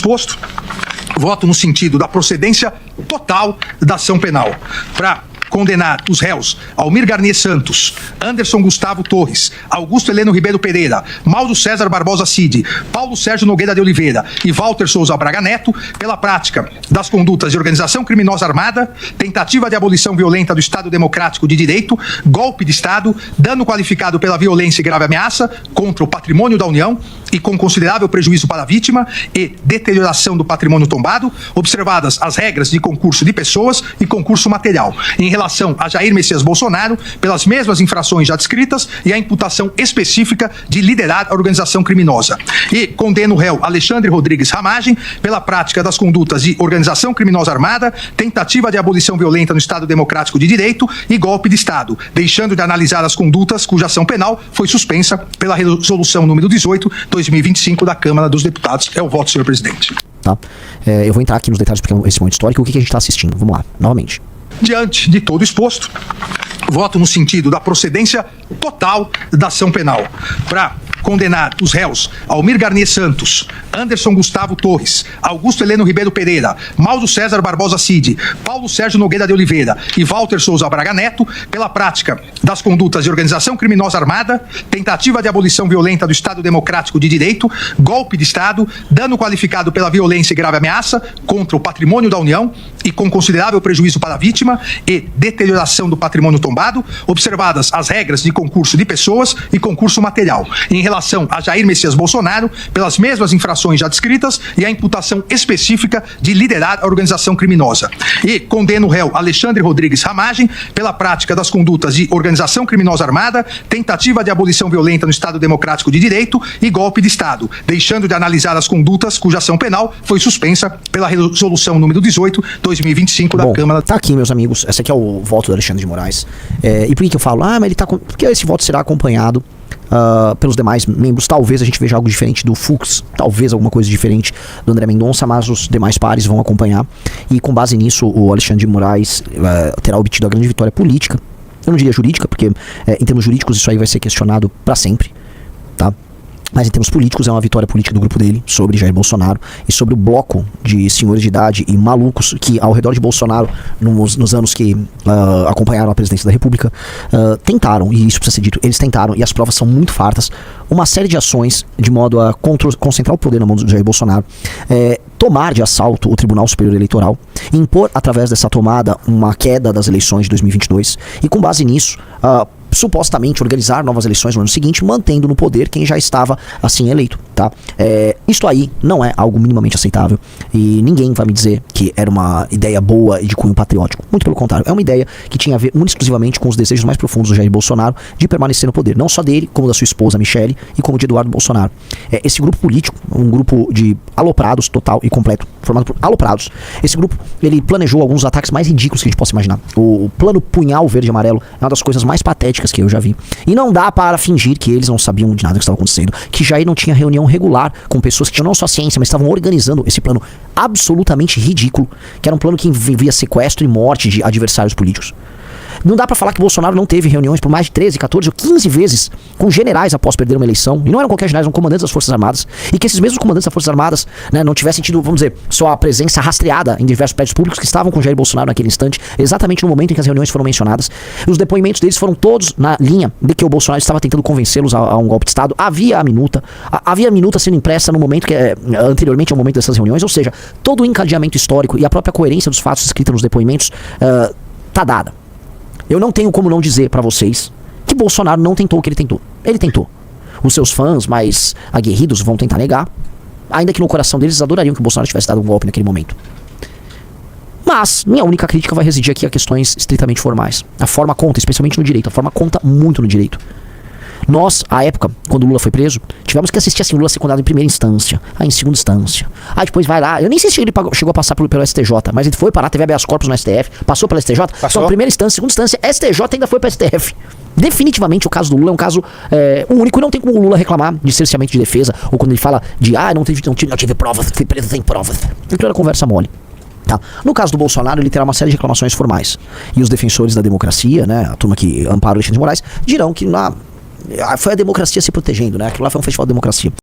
Exposto, voto no sentido da procedência total da ação penal para condenar os réus Almir Garnier Santos, Anderson Gustavo Torres, Augusto Heleno Ribeiro Pereira, Mauro César Barbosa Cid, Paulo Sérgio Nogueira de Oliveira e Walter Souza Braga Neto pela prática das condutas de organização criminosa armada, tentativa de abolição violenta do Estado Democrático de Direito, golpe de Estado, dano qualificado pela violência e grave ameaça contra o patrimônio da União e com considerável prejuízo para a vítima e deterioração do patrimônio tombado, observadas as regras de concurso de pessoas e concurso material, em relação a Jair Messias Bolsonaro pelas mesmas infrações já descritas e a imputação específica de liderar a organização criminosa. E condena o réu Alexandre Rodrigues Ramagem pela prática das condutas de organização criminosa armada, tentativa de abolição violenta no Estado Democrático de Direito e golpe de Estado, deixando de analisar as condutas cuja ação penal foi suspensa pela resolução número 18/2025 da Câmara dos Deputados. É o voto, senhor presidente. Tá? Eu vou entrar aqui nos detalhes porque esse momento histórico, o que a gente está assistindo. Vamos lá, novamente. Diante de todo exposto, voto no sentido da procedência total da ação penal para condenar os réus Almir Garnier Santos, Anderson Gustavo Torres, Augusto Heleno Ribeiro Pereira, Mauro César Barbosa Cid, Paulo Sérgio Nogueira de Oliveira e Walter Souza Braga Neto pela prática das condutas de organização criminosa armada, tentativa de abolição violenta do Estado Democrático de Direito, golpe de Estado, dano qualificado pela violência e grave ameaça contra o patrimônio da União e com considerável prejuízo para a vítima e deterioração do patrimônio tombado, observadas as regras de concurso de pessoas e concurso material, em relação a Jair Messias Bolsonaro pelas mesmas infrações já descritas e a imputação específica de liderar a organização criminosa. E condena o réu Alexandre Rodrigues Ramagem pela prática das condutas de organização criminosa armada, tentativa de abolição violenta no Estado Democrático de Direito e golpe de Estado, deixando de analisar as condutas cuja ação penal foi suspensa pela resolução número 18/2025 da Câmara. Tá aqui, meus amigos, esse aqui é o voto do Alexandre de Moraes. E por que eu falo? Mas ele tá porque esse voto será acompanhado pelos demais membros. Talvez a gente veja algo diferente do Fux, talvez alguma coisa diferente do André Mendonça, mas os demais pares vão acompanhar. E com base nisso, o Alexandre de Moraes terá obtido a grande vitória política. Eu não diria jurídica, porque em termos jurídicos isso aí vai ser questionado para sempre, tá? Mas em termos políticos é uma vitória política do grupo dele sobre Jair Bolsonaro e sobre o bloco de senhores de idade e malucos que ao redor de Bolsonaro nos anos que acompanharam a presidência da República tentaram, e isso precisa ser dito, eles tentaram, e as provas são muito fartas, uma série de ações de modo a concentrar o poder na mão do Jair Bolsonaro, tomar de assalto o Tribunal Superior Eleitoral, impor através dessa tomada uma queda das eleições de 2022 e com base nisso supostamente organizar novas eleições no ano seguinte, mantendo no poder quem já estava assim eleito, tá? Isto aí não é algo minimamente aceitável e ninguém vai me dizer que era uma ideia boa e de cunho patriótico. Muito pelo contrário, é uma ideia que tinha a ver exclusivamente com os desejos mais profundos do Jair Bolsonaro de permanecer no poder, não só dele, como da sua esposa Michele e como de Eduardo Bolsonaro. Esse grupo político, um grupo de aloprados total e completo, formado por aloprados. Esse grupo, ele planejou alguns ataques mais ridículos que a gente possa imaginar. O plano Punhal Verde e Amarelo é uma das coisas mais patéticas que eu já vi. E não dá para fingir que eles não sabiam de nada que estava acontecendo, que Jair não tinha reunião regular com pessoas que tinham não só ciência, mas estavam organizando esse plano absolutamente ridículo, que era um plano que envolvia sequestro e morte de adversários políticos. Não dá pra falar que Bolsonaro não teve reuniões por mais de 13, 14 ou 15 vezes com generais após perder uma eleição, e não eram qualquer generais, eram comandantes das Forças Armadas, e que esses mesmos comandantes das Forças Armadas, né, não tivessem tido, vamos dizer, sua presença rastreada em diversos prédios públicos que estavam com Jair Bolsonaro naquele instante, exatamente no momento em que as reuniões foram mencionadas. Os depoimentos deles foram todos na linha de que o Bolsonaro estava tentando convencê-los a um golpe de Estado. Havia a minuta sendo impressa no momento que anteriormente ao momento dessas reuniões, ou seja, todo o encadeamento histórico e a própria coerência dos fatos escritos nos depoimentos tá dada. Eu não tenho como não dizer pra vocês que Bolsonaro não tentou o que ele tentou. Ele tentou. Os seus fãs mais aguerridos vão tentar negar, ainda que no coração deles adorariam que o Bolsonaro tivesse dado um golpe naquele momento. Mas minha única crítica vai residir aqui a questões estritamente formais. A forma conta, especialmente no direito. A forma conta muito no direito. Nós, à época, quando o Lula foi preso, tivemos que assistir assim, o Lula ser condenado em primeira instância, aí em segunda instância. Aí depois vai lá, eu nem sei se ele chegou a passar pelo STJ, mas ele foi parar, teve habeas corpus no STF, passou pelo STJ, então primeira instância, segunda instância, STJ ainda foi para STF. Definitivamente o caso do Lula é um caso único e não tem como o Lula reclamar de cerceamento de defesa, ou quando ele fala de, não tive provas, fui preso sem provas. Então era conversa mole. Tá. No caso do Bolsonaro, ele terá uma série de reclamações formais. E os defensores da democracia, né, a turma que ampara o Alexandre de Moraes, dirão que foi a democracia se protegendo, né? Aquilo lá foi um festival de democracia.